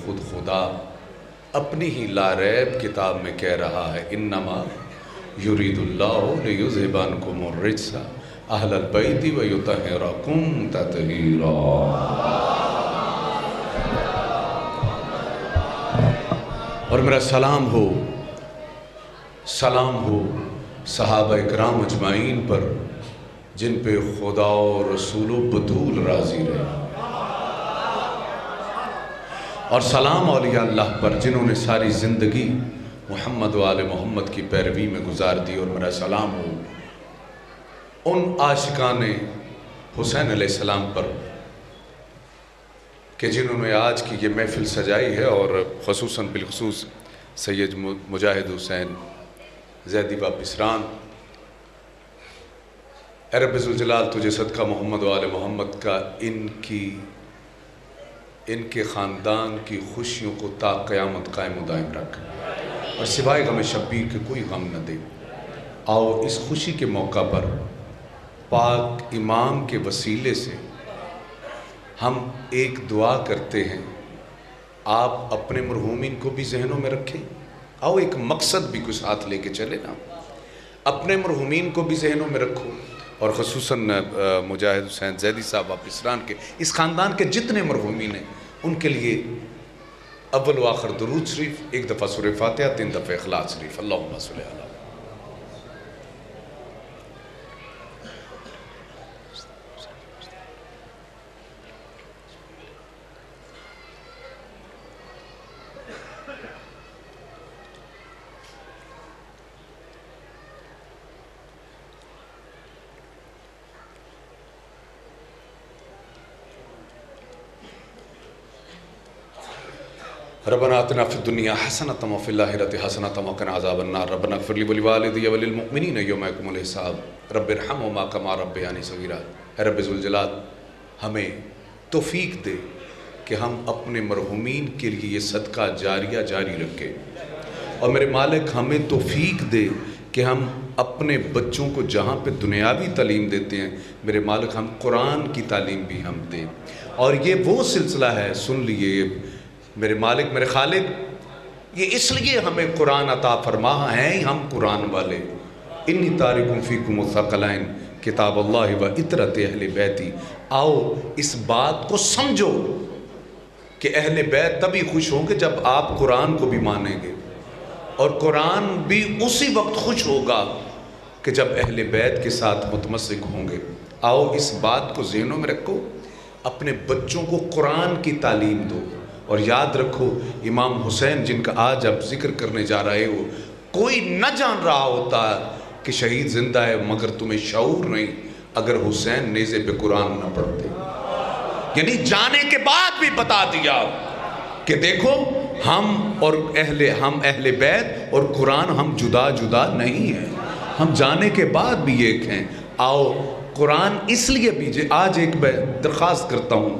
خود خدا اپنی ہی لاریب کتاب میں کہہ رہا ہے انما یرید اللہ لیذھب عنکم الرجس اہل البیت ویطہرکم تطہیرا۔ اور میرا سلام ہو صحابہ اکرام اجمعین پر جن پہ خدا و رسول و بطول راضی رہے، اور سلام اولیاء اللہ پر جنہوں نے ساری زندگی محمد و آل محمد کی پیروی میں گزار دی، اور میرا سلام ہو ان عاشقان حسین علیہ السلام پر کہ جنہوں نے آج کی یہ محفل سجائی ہے، اور خصوصاً بالخصوص سید مجاہد حسین زیدی واپسران۔ اے رب ذوالجلال تجھے صدقہ محمد و آل محمد کا ان کے خاندان کی خوشیوں کو تا قیامت قائم و دائم رکھ، اور سوائے غم شبیر کے کوئی غم نہ دے۔ آؤ اس خوشی کے موقع پر پاک امام کے وسیلے سے ہم ایک دعا کرتے ہیں، آپ اپنے مرحومین کو بھی ذہنوں میں رکھیں۔ آؤ ایک مقصد بھی کچھ ساتھ لے کے چلے نا، اپنے مرحومین کو بھی ذہنوں میں رکھو، اور خصوصاً مجاہد حسین زیدی صاحب واپسران کے اس خاندان کے جتنے مرحومین ہیں ان کے لیے اول و آخر درود شریف، ایک دفعہ سورہ فاتحہ، 3 دفعہ اخلاص شریف۔ اللہم صلی علی ربنا آتنا فی الدنیا حسنۃ وفی الآخرۃ حسنۃ وقنا عذاب النار ربنا اغفر لی ولوالدی وللمؤمنین یوم یقوم الحساب رب ارحمہما کما ربیانی صغیرا۔ اے رب ذوالجلال ہمیں توفیق دے کہ ہم اپنے مرحومین کے لیے یہ صدقہ جاریہ جاری رکھیں، اور میرے مالک ہمیں توفیق دے کہ ہم اپنے بچوں کو جہاں پہ دنیاوی تعلیم دیتے ہیں میرے مالک ہم قرآن کی تعلیم بھی ہم دیں۔ اور یہ وہ سلسلہ ہے، سن لیے میرے مالک میرے خالق، یہ اس لیے ہمیں قرآن عطا فرما ہیں ہم قرآن والے۔ انی تارک فیکم الثقلین کتاب اللہ و اطرت اہل بیتی۔ آؤ اس بات کو سمجھو کہ اہل بیت تبھی خوش ہوں گے جب آپ قرآن کو بھی مانیں گے، اور قرآن بھی اسی وقت خوش ہوگا کہ جب اہل بیت کے ساتھ متمسک ہوں گے۔ آؤ اس بات کو ذہنوں میں رکھو، اپنے بچوں کو قرآن کی تعلیم دو، اور یاد رکھو امام حسین جن کا آج آپ ذکر کرنے جا رہے ہو، کوئی نہ جان رہا ہوتا کہ شہید زندہ ہے مگر تمہیں شعور نہیں اگر حسین نیزے پہ قرآن نہ پڑھتے، یعنی جانے کے بعد بھی بتا دیا کہ دیکھو ہم اہل بیت اور قرآن ہم جدا جدا نہیں ہیں، ہم جانے کے بعد بھی ایک ہیں۔ آؤ قرآن اس لیے بھی آج ایک درخواست کرتا ہوں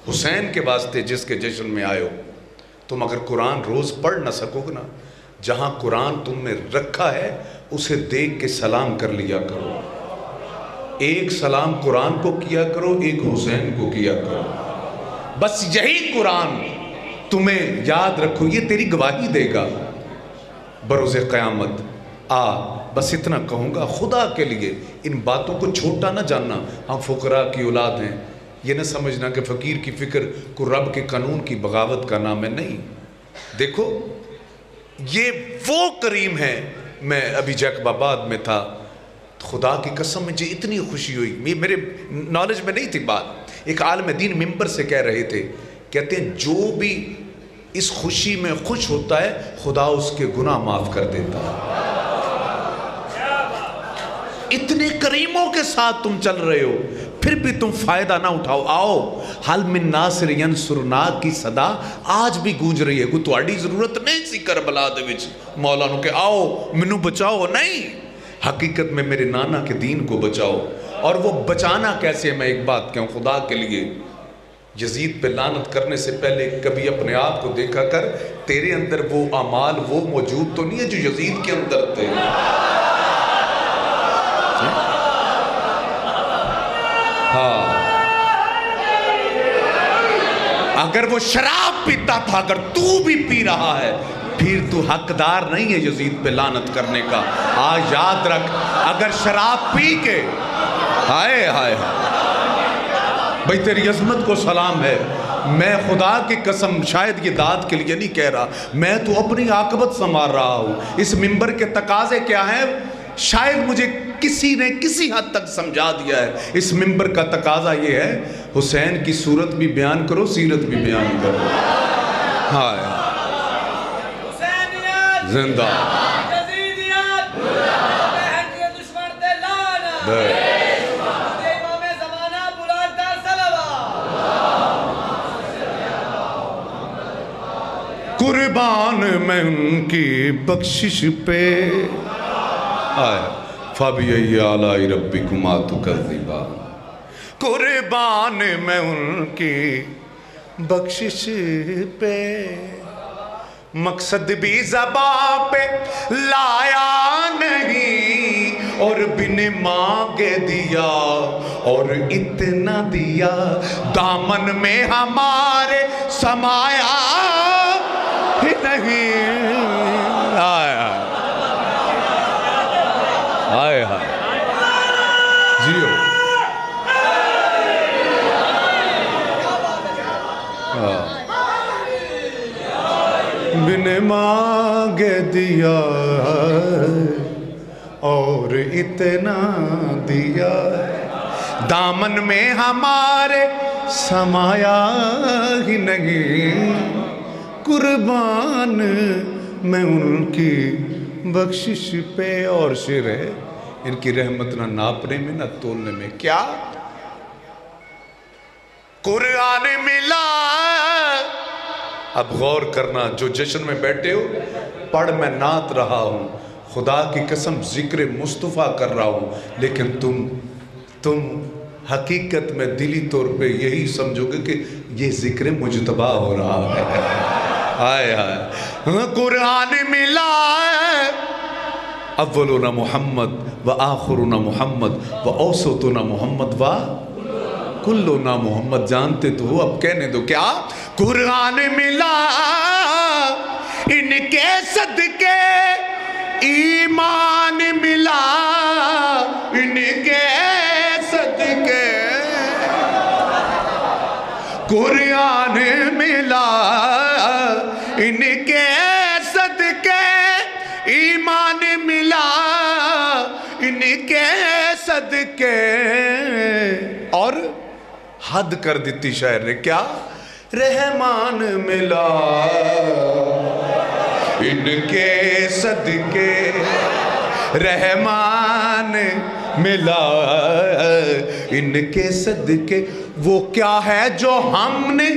حسین کے واسطے جس کے جشن میں آئے ہو، تم اگر قرآن روز پڑھ نہ سکو گے نا، جہاں قرآن تم نے رکھا ہے اسے دیکھ کے سلام کر لیا کرو، ایک سلام قرآن کو کیا کرو، ایک حسین کو کیا کرو، بس یہی قرآن تمہیں یاد رکھو، یہ تیری گواہی دے گا بروز قیامت۔ بس اتنا کہوں گا خدا کے لیے ان باتوں کو چھوٹا نہ جاننا، ہم فقراء کی اولاد ہیں، یہ نہ سمجھنا کہ فقیر کی فکر کو رب کے قانون کی بغاوت کا نام ہے، نہیں۔ دیکھو یہ وہ کریم ہے، میں ابھی جیکب آباد میں تھا، خدا کی قسم مجھے اتنی خوشی ہوئی، میرے نالج میں نہیں تھی بات، ایک عالم دین ممبر سے کہہ رہے تھے، کہتے ہیں جو بھی اس خوشی میں خوش ہوتا ہے خدا اس کے گناہ معاف کر دیتا ہے۔ اتنے کریموں کے ساتھ تم چل رہے ہو پھر بھی تم فائدہ نہ اٹھاؤ۔ آؤ حل من ناصر ینصرنا کی صدا آج بھی گونج رہی ہے، کوئی تہاڈی ضرورت نہیں سی کربلا دے وچ مولا نو کہ آؤ مینوں بچاؤ، نہیں، حقیقت میں میرے نانا کے دین کو بچاؤ۔ اور وہ بچانا کیسے، میں ایک بات کہوں خدا کے لیے، یزید پہ لعنت کرنے سے پہلے کبھی اپنے آپ کو دیکھا کر، تیرے اندر وہ اعمال وہ موجود تو نہیں ہے جو یزید کے اندر تھے۔ اگر وہ شراب پیتا تھا، اگر تو بھی پی رہا ہے، پھر تو حقدار نہیں ہے یزید پہ لعنت کرنے کا۔ آج یاد رکھ، اگر شراب پی کے ہائے ہائے بھئی تیری عظمت کو سلام ہے، میں خدا کی قسم شاید یہ داد کے لیے نہیں کہہ رہا، میں تو اپنی عاقبت سنوار رہا ہوں۔ اس منبر کے تقاضے کیا ہیں؟ شاید مجھے کسی نے کسی حد تک سمجھا دیا ہے۔ اس منبر کا تقاضا یہ ہے، حسین کی صورت بھی بیان کرو، سیرت بھی بیان کرو۔ ہائے زندہ قربان میں ان کی بخشش پہ فَبِأَيِّ آلَاءِ رَبِّكُمَا تُكَذِّبَانِ، قربان میں ان کی بخشش پہ، مقصد بھی زباں پہ لایا نہیں، اور بن مانگے دیا اور اتنا دیا، دامن میں ہمارے سمایا ہی نہیں۔ آیا آئے ہائے جیو بن مانگے دیا اور اتنا دیا، دامن میں ہمارے سمایا ہی نہیں، قربان میں ان کی بخشش پہ۔ اور شعر ہے، ان کی رحمت نہ ناپنے میں نہ تولنے میں۔ کیا قرآن ملا؟ اب غور کرنا، جو جشن میں بیٹھے ہو، پڑھ میں نعت رہا ہوں، خدا کی قسم ذکر مصطفیٰ کر رہا ہوں، لیکن تم حقیقت میں دلی طور پہ یہی سمجھو گے کہ یہ ذکر مجتبیٰ ہو رہا ہے۔ آئے آئے قرآن ملا ہے، اولنا محمد و آخرنا محمد و اوسطنا محمد و کلنا محمد۔ جانتے تو ہو، اب کہنے دو کیا؟ قرآن ملا ان کے صدقے، ایمان ملا ان کے صدقے، قرآن ملا ان کے صدقے، ایمان ملا ان کے صدقے۔ اور حد کر دیتی شاعر نے، کیا؟ رحمان ملا ان کے صدقے، رحمان ملا ان کے صدقے۔ وہ کیا ہے جو ہم نے،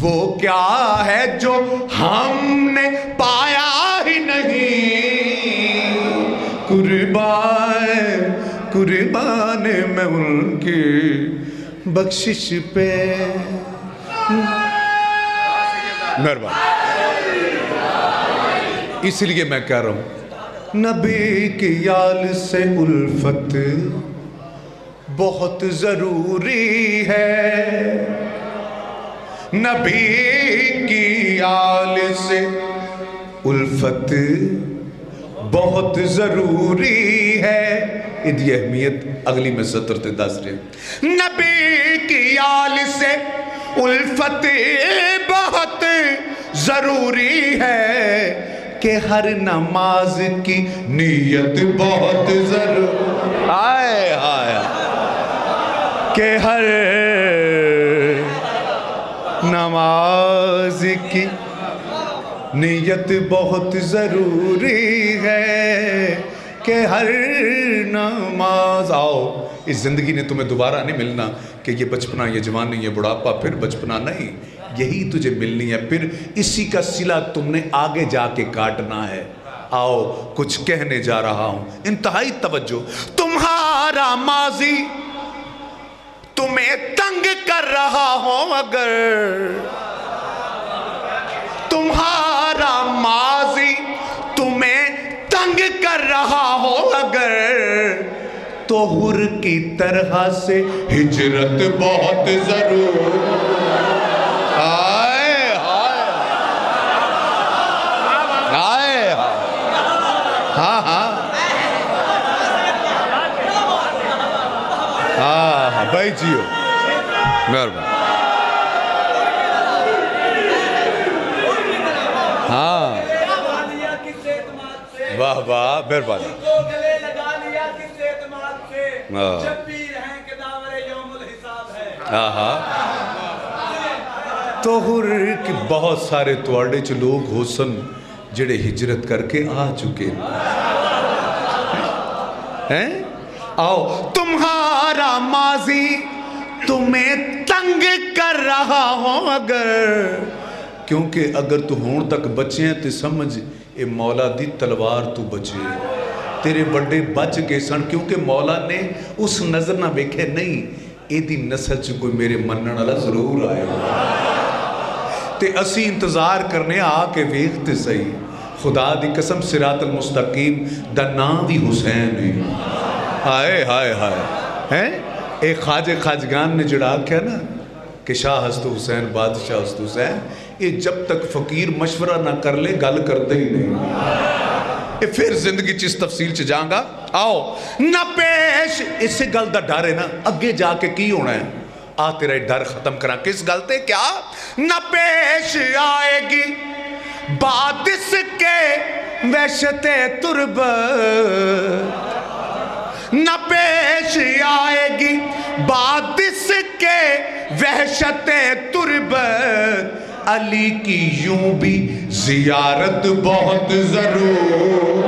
وہ کیا ہے جو ہم نے پایا ہی نہیں، قربان میں ان کی بخشش پہ۔ مہربان، اس لیے میں کہہ رہا ہوں، نبی کی آل سے الفت بہت ضروری ہے، نبی کی آل سے الفت بہت ضروری ہے۔ ادھی اہمیت اگلی میں سطر تے دس رہے، نبی کی آل سے الفت بہت ضروری ہے، کہ ہر نماز کی نیت بہت ضروری، آئے آئے، کہ ہر نماز کی نیت بہت ضروری ہے، کہ ہر نماز۔ آؤ، اس زندگی نے تمہیں دوبارہ نہیں ملنا کہ یہ بچپنا، یہ جوانی، یہ بڑھاپا، پھر بچپنا نہیں، یہی تجھے ملنی ہے، پھر اسی کا صلہ تم نے آگے جا کے کاٹنا ہے۔ آؤ کچھ کہنے جا رہا ہوں، انتہائی توجہ۔ تمہارا ماضی تمہیں تنگ کر رہا ہو، اگر تمہارا ماضی تمہیں تنگ کر رہا ہو، اگر تو حر کی طرح سے ہجرت بہت ضرور، آئے ہاں ہاں ہاں بھائی جیو مہربان ہاں واہ واہ مہربانی ہاں ہاں تو بہت سارے تواڈے چ لوگ ہو سن جڑے ہجرت کر کے آ چکے ہیں آؤ تمہارا ماضی تمہیں تنگ کر رہا ہو اگر کیونکہ اگر تو ہون تک بچے ہیں تو سمجھ اے مولا دی تلوار تو بچے تیرے بڑے بچ گئے سن کیونکہ مولا نے اس نظر نہ بیکھے نہیں اے دی نسل چ کوئی میرے منن والا ضرور آئے تے اسی انتظار کرنے آ کے ویکھتے صحیح خدا دی قسم صراط المستقیم دا نام بھی حسین ہے ہائے ہائے ہائے ہیں اے خواجہ خواجگان نے جڑا کیا نا کہ شاہ ہست حسین بادشاہ ہست حسین یہ جب تک فقیر مشورہ نہ کر لے گل کر دے ہی نہیں یہ پھر زندگی چیز تفصیل چ جاؤں گا آؤ نہ پیش اس سے گل دا ڈر ہے نا اگے جا کے کی ہونا ہے آ تیرا ڈر ختم کرا کس گل تے کیا نہ پیش آئے گی بعد اس کے وحشت ترب نہ پیش آئے گی بعد اس کے وحشت تربت علی کی یوں بھی زیارت بہت ضرور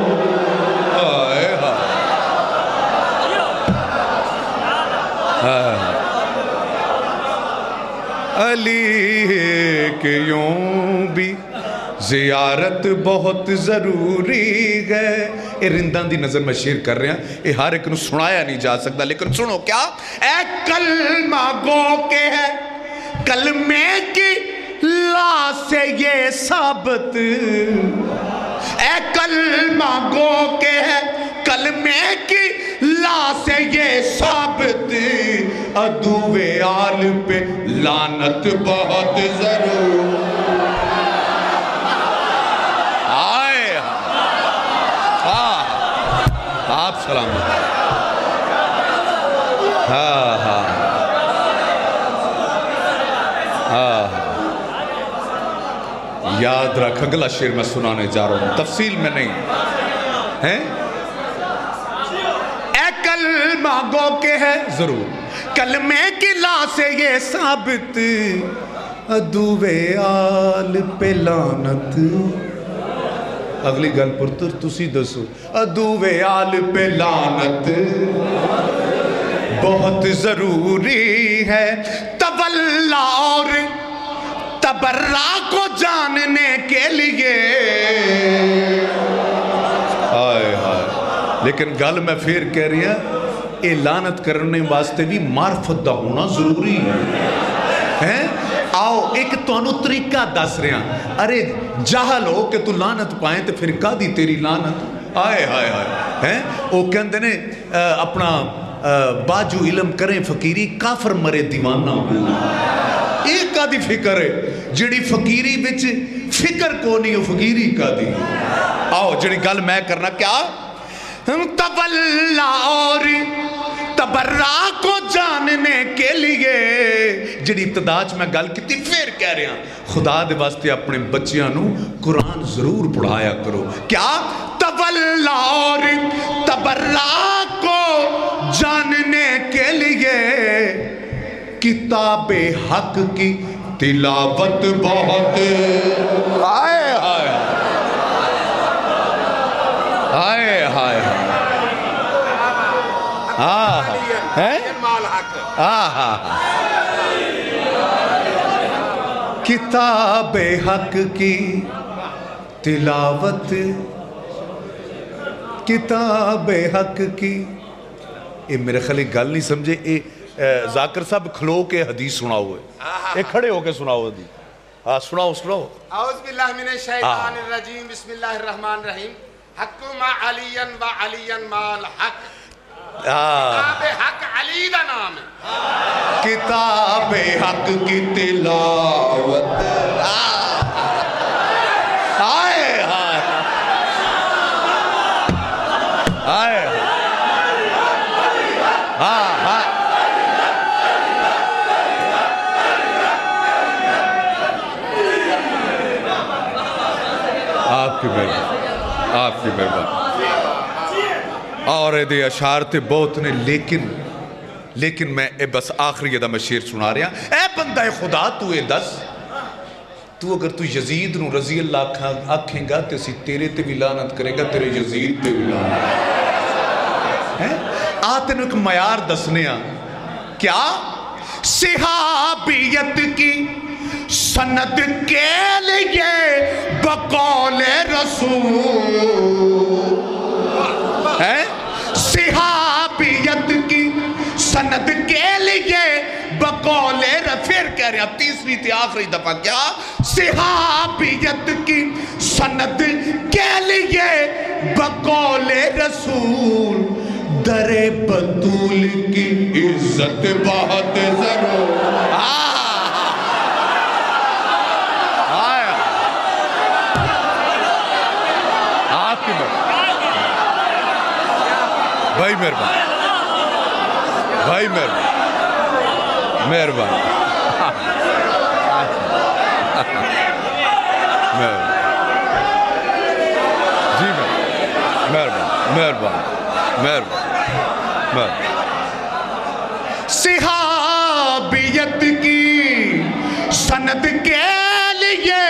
علی کی یوں بھی زیارت بہت ضروری ہے اے رندان دی نظر میں شیر کر رہے ہیں اے ہر ایک نو سنایا نہیں جا سکتا لیکن سنو کیا اے کلمہ گو کے ہے کلمے کی لا سے یہ ثابت اے کلمہ گو کے ہے کلمے کی لا سے یہ ثابت عدوِ آل پہ لعنت بہت ضرور آپ سلام ہاں ہاں ہاں یاد رکھ اگلا شعر میں سنانے جا رہا ہوں تفصیل میں نہیں ہیں اے کلمہ گو کے ہے ضرور کلمے کی لا سے یہ ثابت عدوِ آل پہ لعنت اگلی گل پرتر تسی دسو عدوِ آل پہ لعنت بہت ضروری ہے تولا اور تبرہ کو جاننے کے لیے آئے ہائے لیکن گل میں پھر کہہ رہی ہوں اے لعنت کرنے واسطے بھی معرفت دا ہونا ضروری ہے آؤ ایک توانو طریقہ دس رہے ہیں ارے جاہل ہو کہ تو لعنت پائیں تو پھر کا دی تیری لعنت آئے ہائے ہائے او کہندے نے اپنا باجو علم کریں فقیری کافر مرے دیوانہ ہو ایک کا دی فکر ہے جڑی فقیری بچ فکر کو نہیں ہو فقیری کا دی آؤ جڑی گل میں کرنا کیا تولا اور تبرہ کو جاننے کے لیے جڑی ابتداج میں گل کی تھی پھر کہہ رہے ہیں خدا دے واسطے اپنے بچیاں نو قرآن ضرور پڑھایا کرو کیا تولا اور تبرہ کو جاننے کے لیے کتاب حق کی تلاوت بہت آئے آئے آئے آئے کتاب حق کی تلاوت کتاب حق کی اے میرے خیال گل نہیں سمجھے اے ذاکر صاحب کھلو کے حدیث سناؤ ہوئے اے کھڑے ہو کے سناؤ حدیث سناؤ سناؤ اعوذ باللہ من الشیطان الرجیم بسم اللہ الرحمن الرحیم حق ما علین و علین ما الحق کتاب حق علی دا نام ہے کتاب حق کی تلاوت آئے آئے آپ کی مہربانی، آپ کی مہربانی۔ اور دے اشعار تے بہت نے، لیکن میں بس آخری دا میں شیر سنا رہا ہوں۔ اے بندہ خدا تو اے دس، تو اگر تو یزید نو رضی اللہ آکھیں گا تے اسی تیرے تے بھی لعنت کرے گا، تیرے یزید تے بھی لعنت ہے۔ آتے نے ایک معیار دسنے ہاں، کیا؟ صحابیت کی سند کے لیے بقول رسول ہے، صحابیت کی سند کے لیے بقول پھر کہہ رہے ہیں تیسری تھی آخری دفعہ، کیا؟ صحابیت کی سند کے لیے بقول رسول در بطول کی عزت بہت ضرور۔ آپ کی بھائی مہربان، بھائی مہربان، مہربان، جی مہربان، مہربان، مہربان۔ صحابیت کی سند کے لیے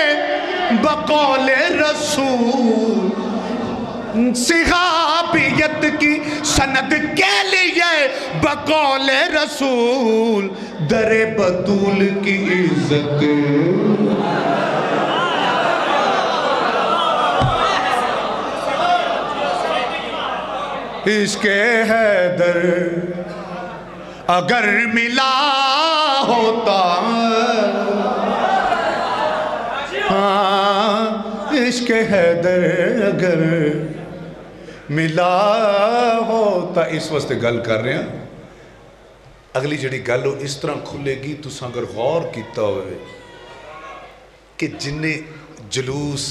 بقول رسول، صحابیت کی سند کے لیے بقول رسول در بطول کی عزت عشق حیدر اگر ملا ہوتا، ہاں عشق حیدر اگر ملا ہوتا۔ اس واسطے گل کر رہے ہیں، اگلی جڑی گل ہو اس طرح کھلے گی تساں اگر غور کیتا ہوئے کہ جنہیں جلوس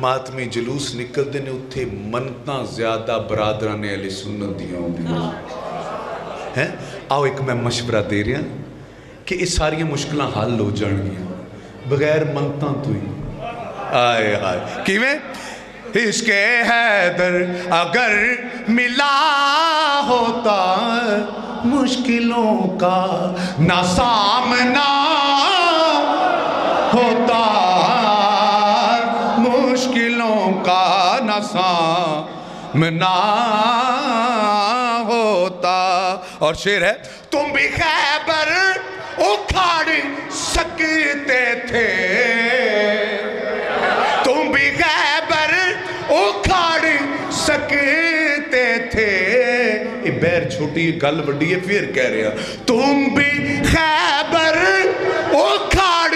ماتمی جلوس نکل دینے اتھے منتاں زیادہ برادران اہل سنت دیا ہوندی ہیں۔ آؤ ایک میں مشورہ دے رہا کہ اس ساری مشکلہ حل ہو جان گیا بغیر منتاں تو ہی۔ آئے آئے کیویں؟ عشق حیدر اگر ملا ہوتا مشکلوں کا نہ سامنا ہوتا، مشکلوں کا نہ سامنا ہوتا۔ اور شعر ہے، تم بھی خیبر اکھاڑ سکتے تھے، تم بھی خیبر اکھاڑ سکتے تھے۔ یہ بیر چھوٹی گل بڑی ہے، پھر کہہ رہے ہیں تم بھی خیبر اکھاڑ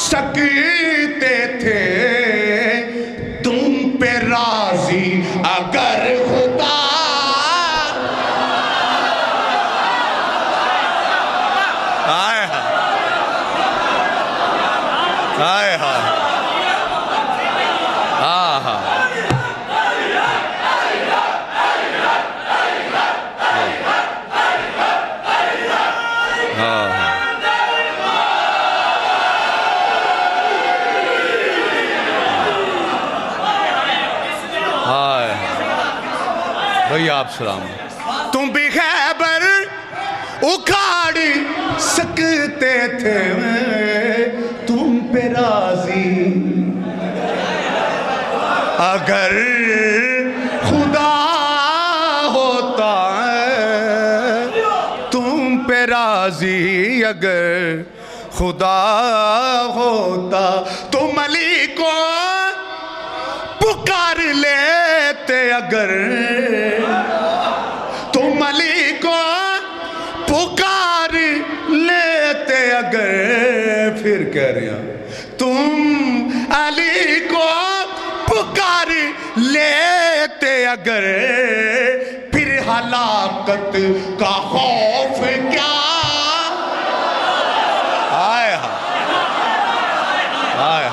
سکتے تھے، تم پہ راضی اگر خدا آئے آئے آئے بھئی آپ سلام۔ تم بھی خیبر اکھاڑ سکتے تھے، تم پہ راضی اگر خدا ہوتا، تم پہ راضی اگر خدا ہوتا، تم علی کو پکار لیتے اگر، تم علی کو پکار لیتے اگر، پھر کہہ رہے ہیں تم علی کو پکار لیتے اگر، پھر ہلاکت کا خوف کیا؟ آئے آئے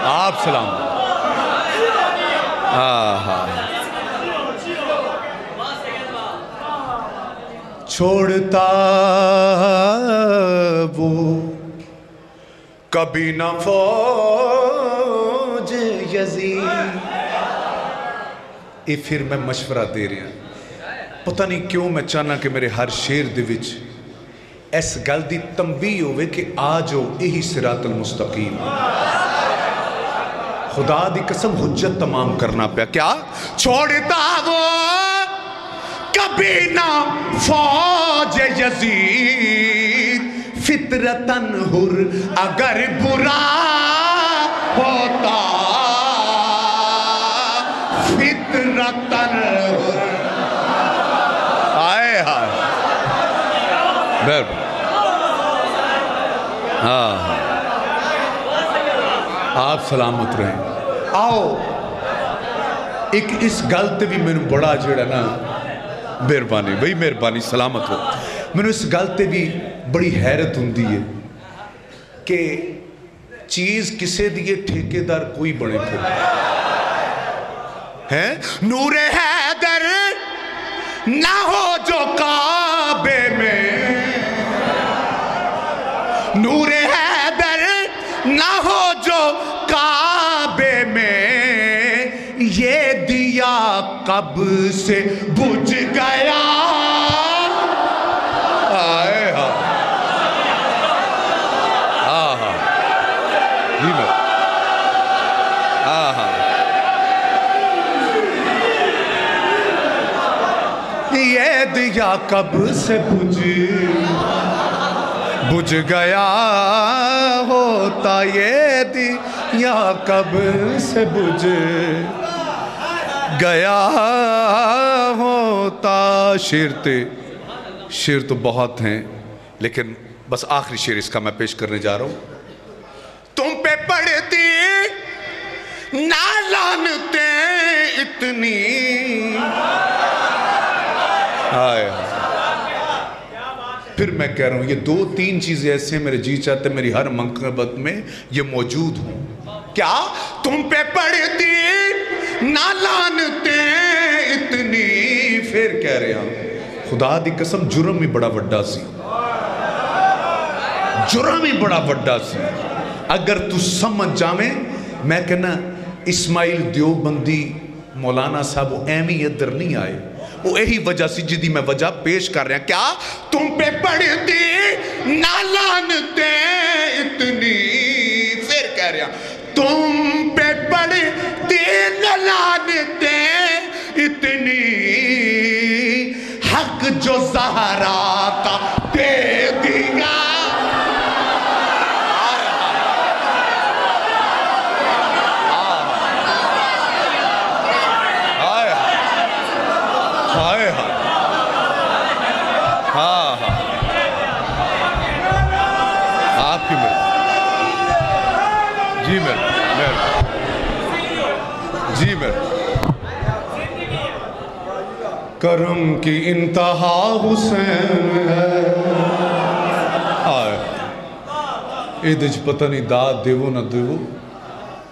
آپ سلام۔ چھوڑتا وہ کبھی نہ فوت یزید. یہ پھر میں مشورہ دے رہا ہوں. پتہ نہیں کیوں میں چاہنا کہ میرے ہر شیر دے وچ اس گل دی تنبیہ ہوئے کہ آجو یہی صراط المستقیم. خدا دی قسم حجت تمام کرنا پیا. کیا چھوڑتا وہ کبھی نہ فوج یزید, فطرتاً حر اگر برا ہوتا, فطرتاً حر. آئے ہائے آپ سلامت رہیں. آؤ ایک اس گلتے بھی میں نے بڑا جڑا نا, مہربانی بھئی مہربانی سلامت ہو. میں نے اس گلتے بھی بڑی حیرت ہوندی ہے کہ چیز کسے دیئے ٹھیکیدار کوئی بڑے پھر ہیں. نور حیدر نہ ہو جو کعبے میں, نور حیدر نہ ہو جو کعبے میں, یہ دیا کب سے بجھ گیا. آئے ہاں آہا جی میں آہا یہ دیا کب سے بجھ گیا ہوتا, یہ دیا کب سے بجھ گیا ہوتا. شیر تو بہت ہیں لیکن بس آخری شیر اس کا میں پیش کرنے جا رہا ہوں. تم پہ پڑتی نہ لعنتیں اتنی, آئے پھر میں کہہ رہا ہوں یہ 2-3 چیزیں ایسے ہیں میرے جی چاہتے میری ہر منقبت میں یہ موجود ہوں. کیا تم پہ پڑتی نہ لعنتیں اتنی, پھر کہہ رہے ہیں خدا دی قسم جرم ہی بڑا وڈا سی, جرم ہی بڑا وڈا سی. اگر تو سمجھ جاویں, میں کہنا اسماعیل دیوبندی مولانا صاحب وہ ایمی ادھر نہیں آئے, وہ یہی وجہ سی جدی میں وجہ پیش کر رہا. کیا تم پہ پڑتی نہ لعنتیں اتنی, پھر کہہ رہا تم پہ پڑتی نہ لعنتیں اتنی, حق جو زہرا کا دے دیا. آپ کی جی میں کرم کی انتہا حسین ہے. اے دج پتہ نہیں داد دیو نہ دیو,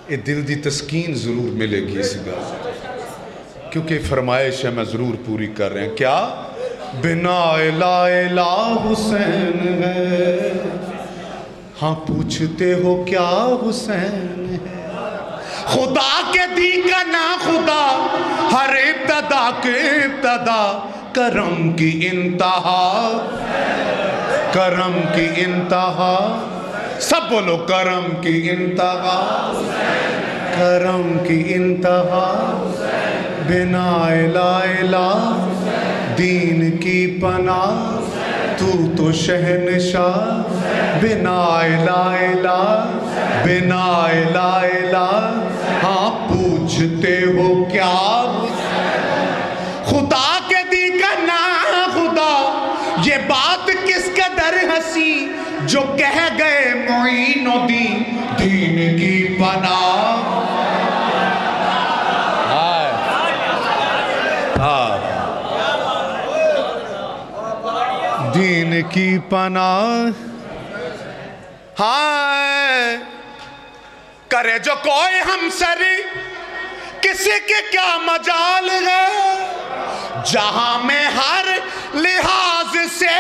اے دل دی تسکین ضرور ملے گی اسی گا, کیونکہ فرمائش ہے میں ضرور پوری کر رہے ہیں. کیا بنا لا الہ حسین ہے, ہاں پوچھتے ہو کیا حسین ہے. خدا کے دی کا نا خدا ہر ابتدا کے ابتدا, کرم کی انتہا, کرم کی انتہا, سب بولو کرم کی انتہا, کرم کی انتہا, بنا لا الہ دین کی پناہ, تو شہنشاہ, بنا لا الہ, بنا لا الہ, ہاں پوچھتے ہو کیا خدا کے دی کا نا خدا. یہ بات کس قدر ہنسی جو کہہ گئے معین الدین دین کی پناہ. دین کی پناہ, ہائے کرے جو کوئی ہم سری کسی کے کیا مجال ہے, جہاں میں ہر لحاظ سے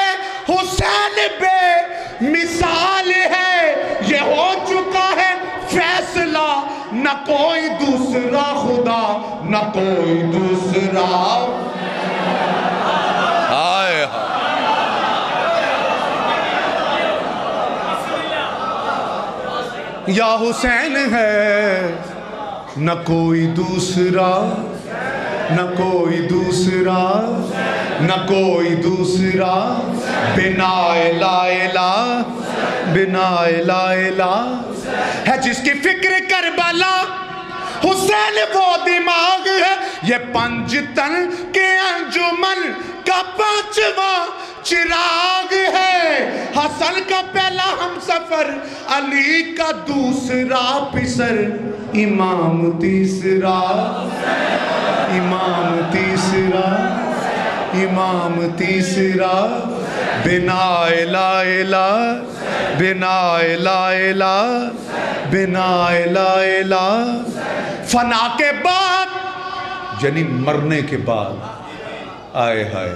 حسین بے مثال ہے. یہ ہو چکا ہے فیصلہ نہ کوئی دوسرا خدا، نہ کوئی دوسرا. ہائے یا حسین ہے نہ کوئی دوسرا، نہ کوئی دوسرا، نہ کوئی دوسرا، بنا لا الہ، بنا لا الہ. ہے جس کی فکر کربلا حسین وہ دماغ ہے، یہ پنجتن کے انجمن کا پانچواں چراغ ہے. حسن کا پہلا ہم سفر، علی کا دوسرا پسر، امام تیسرا، امام تیسرا، امام تیسرا. بنا لا الہ، بنا لا الہ، بنا لا الہ. فنا کے بعد یعنی مرنے کے بعد، آئے ہائے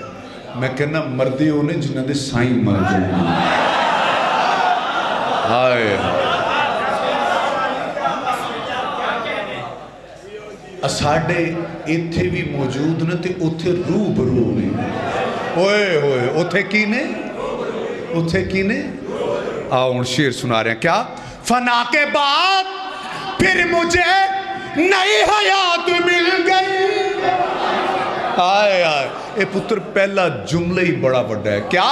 میں کہنا مردی ہونے جنہوں نے سائیں مر جائیں. آئے اساڑے ایتھے بھی موجود نے تے اتھے روح برو نے. اوئے ہوئے اتھے کی نے، اتھے کی نے. آؤ ان شیر سنا رہے ہیں کیا. فنا کے بعد پھر مجھے نئی حیات مل گئی. آئے آئے اے پتر پہلا جملہ ہی بڑا بڑا ہے. کیا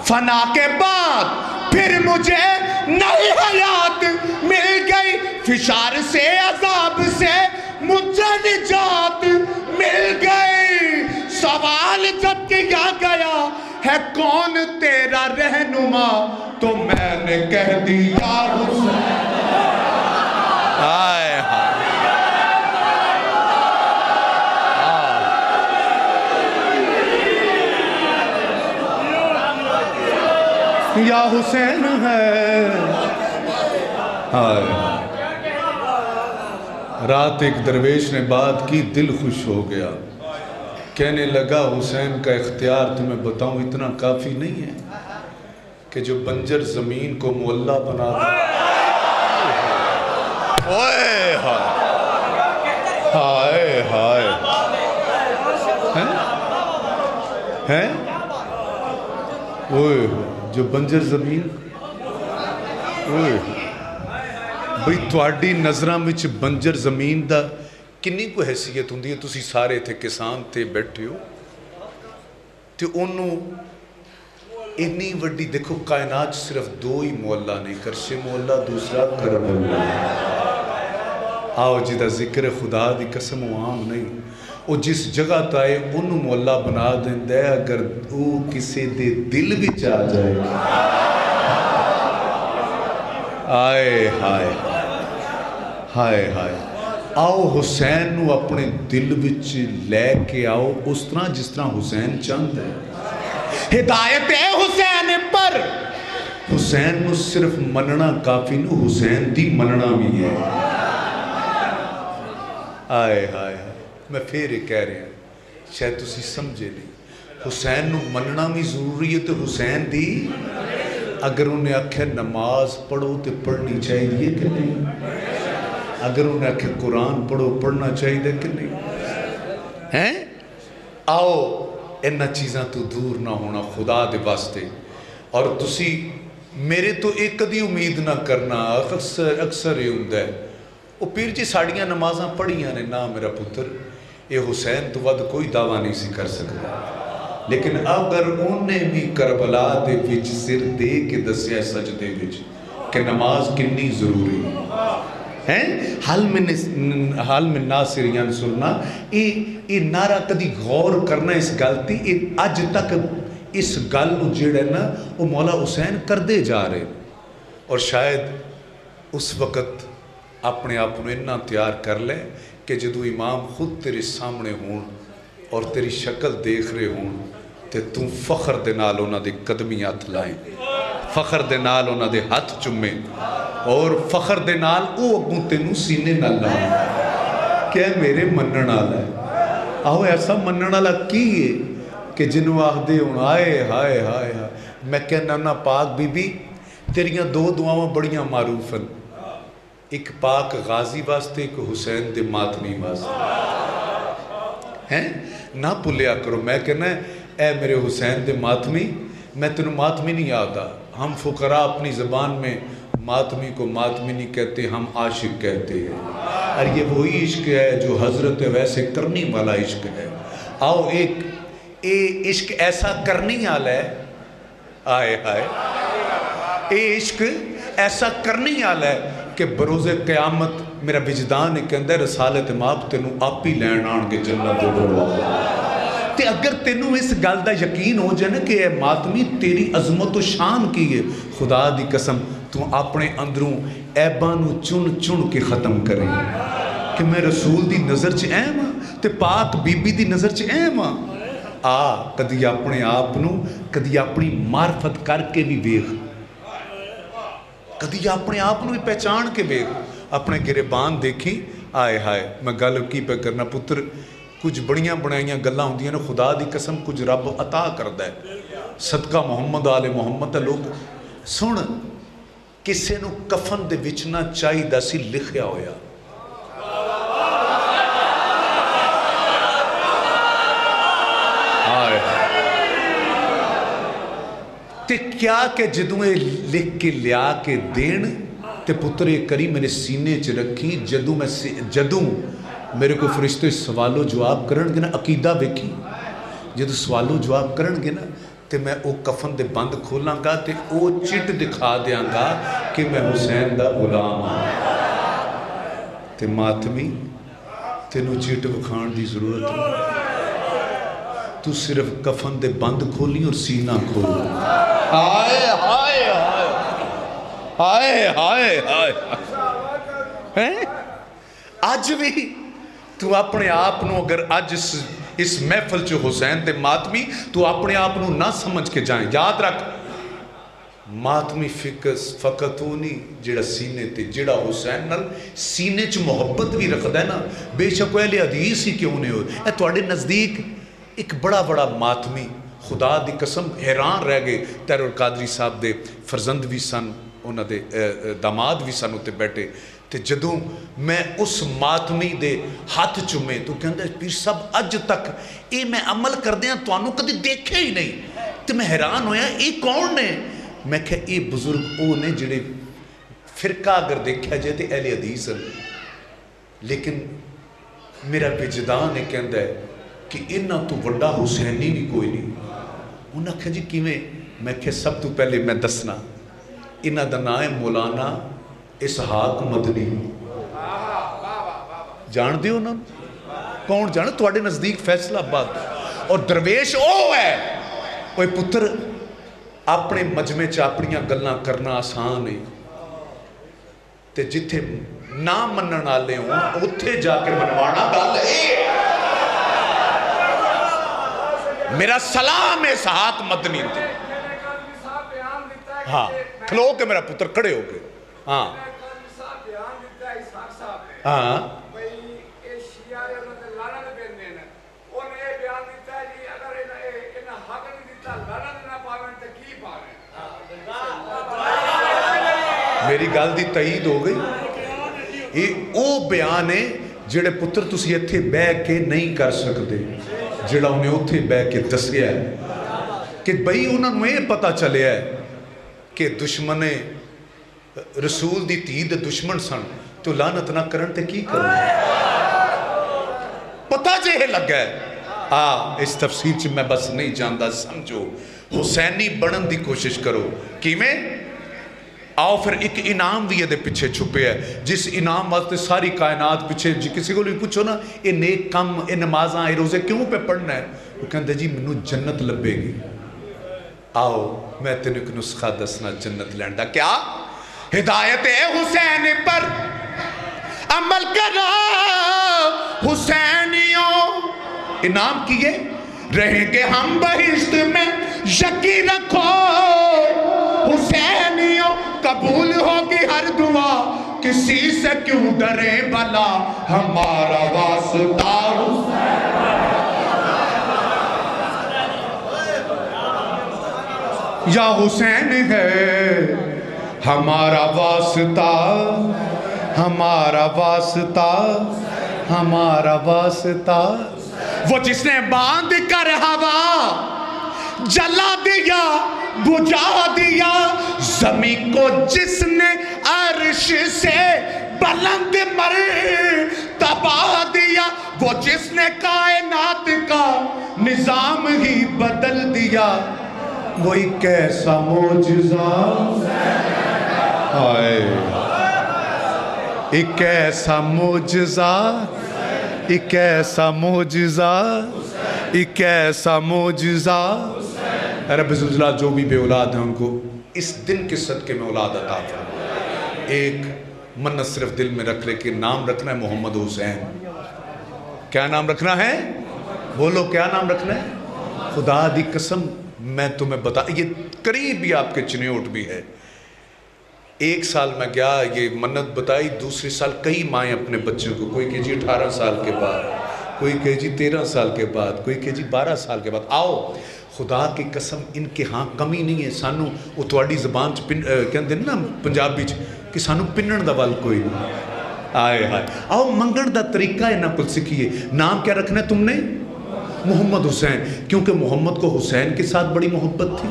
فنا کے بعد پھر مجھے نئی حیات مل گئی، فشار سے عذاب سے مجھے نجات مل گئی. سوال جب کیا گیا ہے کون تیرا رہنما، تو میں نے کہہ دیا حسین. آئے یا حسین ہے. رات ایک درویش نے بات کی، دل خوش ہو گیا. کہنے لگا حسین کا اختیار تمہیں بتاؤں اتنا کافی نہیں ہے کہ جو بنجر زمین کو معلّہ بنا دے. اوئے ہائے ہائے ہیں اوئے جو بنجر زمین. اوئے بھئی تواڈی نظراں وچ بنجر زمین دا کنی کو حیثیت ہوندی ہے. تسی سارے تھے کسان تھے بیٹھے ہو تے انہوں اتنی وڈی دیکھو کائنات صرف دو ہی مولا نہیں، کرش مولا دوسرا کربلا. آؤ جدہ ذکر خدا دی قسم عام نہیں، وہ جس جگہ تائے انہوں مولا بنا دیں دے اگر وہ کسی دے دل بھی چاہ جائے. آئے ہائے ہائے ہائے. آؤ حسین نو اپنے دل وچ لے کے آؤ اس طرح جس طرح حسین چاند ہے. ہدایت ہے حسین پر، حسین نو صرف مننا کافی نو، حسین دی مننا بھی ہے. آئے ہائے میں پھر یہ کہہ رہے ہیں شاید تسی سمجھے نہیں. حسین نو مننا بھی ضروری ہے تو حسین دی. اگر انہیں آکھے نماز پڑھو تو پڑھنی چاہیے کہ نہیں، اگر انہیں آکھے قرآن پڑھو پڑھنا چاہیے کہ نہیں ہیں. آؤ انہا چیزاں تو دور نہ ہونا خدا دے واسطے. اور تسی میرے تو ایک کدی امید نہ کرنا، اکثر یہ ہوندہ ہے وہ پیر جی ساڑیاں نمازاں پڑھیاں نے. نا میرا پتر یہ حسین تو ود کوئی دعویٰ نہیں سی کر سکتا، لیکن اگر انہیں بھی کربلا دے وچ سر دے کے دسیا سجدے وچ کہ نماز کنی ضروری ہے. حال میں ناصر ینصرنا یہ نعرہ کدی غور کرنا اس گلتی. اج تک اس گل نو جڑے نا وہ مولا حسین کردے جا رہے، اور شاید اس وقت اپنے آپ کو اتنا تیار کر لے کہ جدو امام خود تیرے سامنے ہون اور تیری شکل دیکھ رہے ہون تے تم فخر دے نال انہاں دے قدمی ہاتھ لائیں، فخر دے نال انہاں دے ہاتھ چمیں، اور فخر دے نال او اگوں تینوں سینے نہ لائیں کہ میرے منن والا ہے. آؤ ایسا منن والا کی ہے کہ جنوں آخدے ہون آئے ہائے ہائے ہائے. میں کہنا نا پاک بی بی تیریاں دو دعاواں بڑیاں معروف ہیں. ایک پاک غازی واسطے، ایک حسین دے ماتمی واسطے ہیں نہ بھولیا کرو۔ میں کہنا ہے اے میرے حسین دے ماتمی، میں تینوں ماتمی نہیں آتا، ہم فقراء اپنی زبان میں ماتمی کو ماتمی نہیں کہتے، ہم عاشق کہتے ہیں، اور یہ وہی عشق ہے جو حضرت ویسے کرنی والا عشق ہے۔ آؤ ایک عشق ایسا کرنی والا ہے، آئے ہائے، اے عشق ایسا کرنی والا ہے کہ بروز قیامت میرا وجدان کے اندر رسالت ماب تینوں آپ ہی لین آن کے جنت دے بڑھوا۔ تے اگر تینوں اس گل دا یقین ہو جائے نا کہ اے ماتمی تیری عظمت و شان کی ہے، خدا دی قسم تو اپنے اندروں عیباں نو چن چن کے ختم کریں کہ میں رسول دی نظر چ اہم ہاں تے پاک بی بی دی نظر چ اہم ہاں۔ کدی اپنے آپ نو کدی اپنی معرفت کر کے بھی ویکھ، کدی اپنے آپ نو بھی پہچان کے ویکھ، اپنے گریبان دیکھی۔ آئے ہائے میں گل کی پہ کرنا پتر، کچھ بڑیاں بنائیاں گلاں ہوندیاں نے، خدا دی قسم کچھ رب عطا کردا ہے، صدقہ محمد آل محمد لوگ سن کسے نو کفن دے وچ نہ چاہیدا سی لکھیا ہویا، تے کیا کہ جدوں اے لکھ کے لیا کے دین تے پتر یہ کری میرے سینے چ رکھی، جدوں میرے کو فرشتے سوال و جواب کرن گے نا، عقیدہ ویکھی جدوں سوال و جواب کرن گے نا تے میں او کفن دے بند کھولاں گا تے او چٹ دکھا دیاں گا کہ میں حسین دا غلام ہاں۔ تے ماتمی تینوں چٹ وکھان دی ضرورت نہیں، تو صرف کفن دے بند کھولی اور سینہ کھول۔ ہائے ہائے ہائے ہائے ہائے ہائے، آج بھی تو اپنے آپ نو اگر آج اس محفل چو حسین دے ماتمی تو اپنے آپ نو نہ سمجھ کے جائیں، یاد رکھ ماتمی فقط ہو نہیں جڑا سینے تے جڑا حسین نال سینے چ محبت بھی رکھدا ہے نا، بے شک اہل حدیث ہی کیوں نہیں ہوئے، اے تواڈے نزدیک ایک بڑا ماتمی، خدا دی قسم حیران رہ گئے۔ تیرور قادری صاحب دے فرزند بھی سن، انہاں دے داماد بھی سن اتے بیٹھے، تے جدوں میں اس ماتمی دے ہاتھ چومے تو کہندا پیر صاحب اج تک اے میں عمل کردیاں تانوں کدی دیکھے ہی نہیں، تے میں حیران ہویا اے کون نے؟ میں کہا اے بزرگ او نے جڑے فرقہ اگر دیکھا جائے تے اہل حدیث ہیں، لیکن میرا وجدان ہے کہندا ہے کہ انہاں تو وڈا حسینی بھی کوئی نہیں۔ انہاں کہا جی کیویں؟ میں کہا سب تو پہلے میں دسنا، انہاں دا نام ہے مولانا اسحاق مدنی، جان دیو نا کون جانا؟ تواڈے نزدیک فیصلہ آباد، اور درویش او ہے۔ اوے پتر اپنے مجمع چ اپنیاں گلاں کرنا آسان ہے، تے جتھے نہ منن والے ہوں اوتھے جا کے منوانا گل ہے۔ میرا سلام ہے اسحاق مدنی تے، ہاں کھلو کے میرا پتر کھڑے ہو گئے، ہاں ہاں میری گل دی تائید ہو گئی۔ یہ او بیان ہے جڑے پتر تسی اتھے بہ کے نہیں کر سکتے، جڑا انہیں اتھے بہ کے دسیا ہے کہ بھئی انہوں نے یہ پتہ چلے ہے کہ دشمن رسول دی تید دشمن سن تو لعنت نہ کرن تے کی کرن، پتہ جے لگا ہے۔ اس تفسیر چ میں بس نہیں جاندا، سمجھو حسینی بنن دی کوشش کرو۔ کیویں؟ آؤ پھر ایک انعام بھی یہ دے پیچھے چھپے ہے، جس انعام واسطے ساری کائنات پیچھے، جی کسی کو بھی پوچھو نا یہ نیک کم، یہ نمازاں، یہ روزے کیوں پہ پڑھنا ہے؟ وہ کہندے جی منو جنت لبے گی۔ آؤ میں تینوں ایک نسخہ دسنا جنت لینڈا، کیا؟ ہدایت حسین پر عمل کرو حسینیوں، انعام کیے رہیں گے ہم بہشت میں، یقین رکھو حسینیوں، قبول ہوگی ہر دعا، کسی سے کیوں ڈرے بلا، ہمارا واسطہ یا حسین ہے، ہمارا واسطہ ہمارا واسطہ ہمارا واسطہ، وہ جس نے باندھ کر ہوا جلا دیا بجھا دیا، زمین کو جس نے عرش سے بلند مرتبہ دیا، وہ جس نے کائنات کا نظام ہی بدل دیا، وہ ایک ایسا معجزہ، ایک ایسا معجزہ، ایک ایسا معجزہ، ایک ایسا معجزہ۔ رب ذوالجلال جو بھی بے اولاد ہیں ان کو اس دن کے صدقے میں اولاد عطا فرما۔ ایک منت صرف دل میں رکھ لے کہ نام رکھنا ہے محمد حسین۔ کیا نام رکھنا ہے؟ بولو کیا نام رکھنا ہے؟ خدا دی قسم میں تمہیں بتا، یہ قریب بھی آپ کے چنیوٹ بھی ہے۔ 1 سال میں گیا، یہ منت بتائی، دوسرے سال کئی مائیں اپنے بچوں کو، کوئی کہ جی 18 سال کے بعد، کوئی کہ جی 13 سال کے بعد، کوئی کہ جی 12 سال کے بعد آؤ۔ خدا کی قسم ان کے ہاں کمی نہیں ہے، سانو وہ تھوڑی زبان کہندے نا پنجابی کہ سانو پنن دا ول کوئی نہیں۔ آئے ہائے، آؤ منگن دا طریقہ ہے نا کل سکھیے۔ نام کیا رکھنا ہے تم نے؟ محمد حسین، کیونکہ محمد کو حسین کے ساتھ بڑی محبت تھی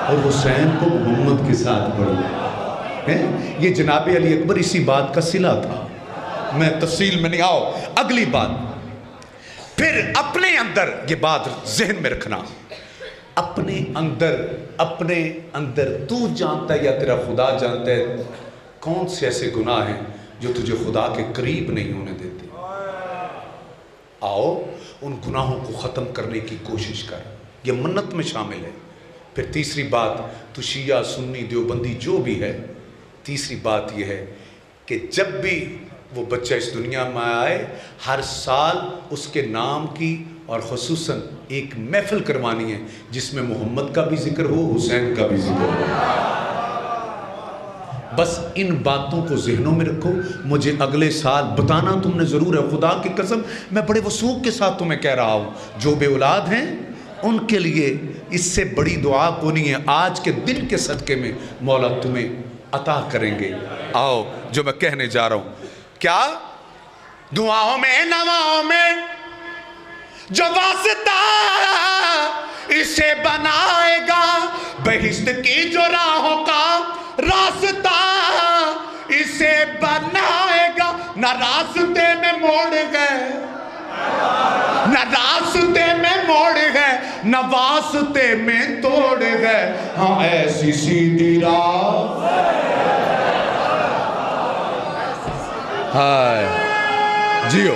اور حسین کو محمد کے ساتھ بڑی ہے۔ یہ جناب علی اکبر اسی بات کا صلہ تھا، میں تفصیل میں نہیں۔ آؤ اگلی بات، پھر اپنے اندر یہ بات ذہن میں رکھنا، اپنے اندر تو جانتا ہے یا تیرا خدا جانتا ہے کون سے ایسے گناہ ہیں جو تجھے خدا کے قریب نہیں ہونے دیتے۔ آؤ ان گناہوں کو ختم کرنے کی کوشش کر، یہ منت میں شامل ہے۔ پھر تیسری بات، تو شیعہ سنی دیوبندی جو بھی ہے، تیسری بات یہ ہے کہ جب بھی وہ بچہ اس دنیا میں آئے، ہر سال اس کے نام کی اور خصوصاً ایک محفل کروانی ہے جس میں محمد کا بھی ذکر ہو، حسین کا بھی ذکر ہو۔ بس ان باتوں کو ذہنوں میں رکھو، مجھے اگلے سال بتانا تم نے ضرور ہے۔ خدا کی قسم میں بڑے وثوق کے ساتھ تمہیں کہہ رہا ہوں، جو بے اولاد ہیں ان کے لیے اس سے بڑی دعا کو نہیں ہے، آج کے دن کے صدقے میں مولا تمہیں عطا کریں گے۔ آؤ جو میں کہنے جا رہا ہوں، کیا دعاؤں میں نواؤں میں جو واسطہ اسے بنائے گا، بہشت کی جو راہوں کا راستہ اسے بنائے گا، نہ راستے میں موڑ گئے، نہ راستے میں موڑ گئے، نہ واسطے میں توڑ گئے، ہاں ایسی سیدھی راہ۔ ہائے جیو،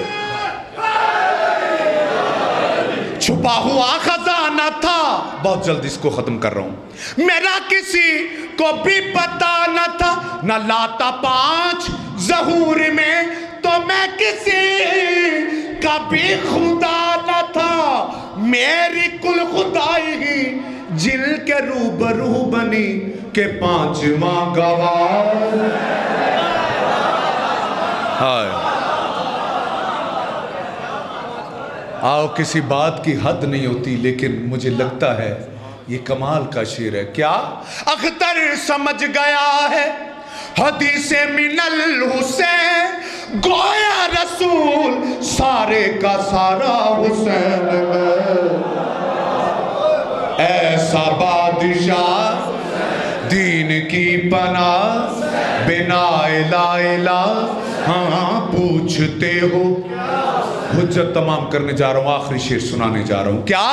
چھپا ہوا خزانہ تھا، بہت جلد اس کو ختم کر رہا ہوں، میرا کسی کو بھی پتا نہ تھا، نہ لاتا 5 ظہور میں تو میں کسی کا بھی خدا نہ تھا، میری کل خدائی ہی جل کے روبرو بنی کہ 5واں گواہ۔ آؤ کسی بات کی حد نہیں ہوتی، لیکن مجھے لگتا ہے یہ کمال کا شعر ہے۔ کیا اختر سمجھ گیا ہے حدیث من الحسین، گویا رسول سارے کا سارا حسین ہے، ایسا بادشاہ دین کی پناہ بنا لا الہ، ہاں پوچھتے ہو۔ حجت تمام کرنے جا رہا ہوں، آخری شعر سنانے جا رہا ہوں۔ کیا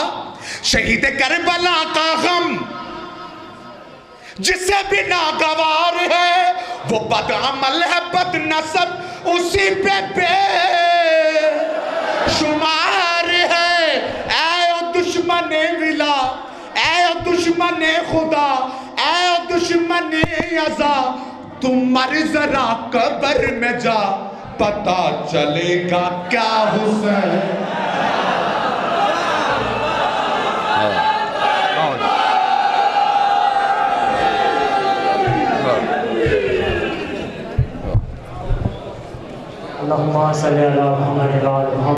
شہید کربلا کا غم جسے بھی ناگوار ہے، وہ بد عمل ہے بد نسب اسی پہ بے شمار ہے، اے او دشمن ولا، اے او دشمن خدا، اے او دشمن عزا، تم مر ذرا قبر میں جا، پتا چلے گا کیا حسین۔ اللہم صلی اللہ علیہ وسلم۔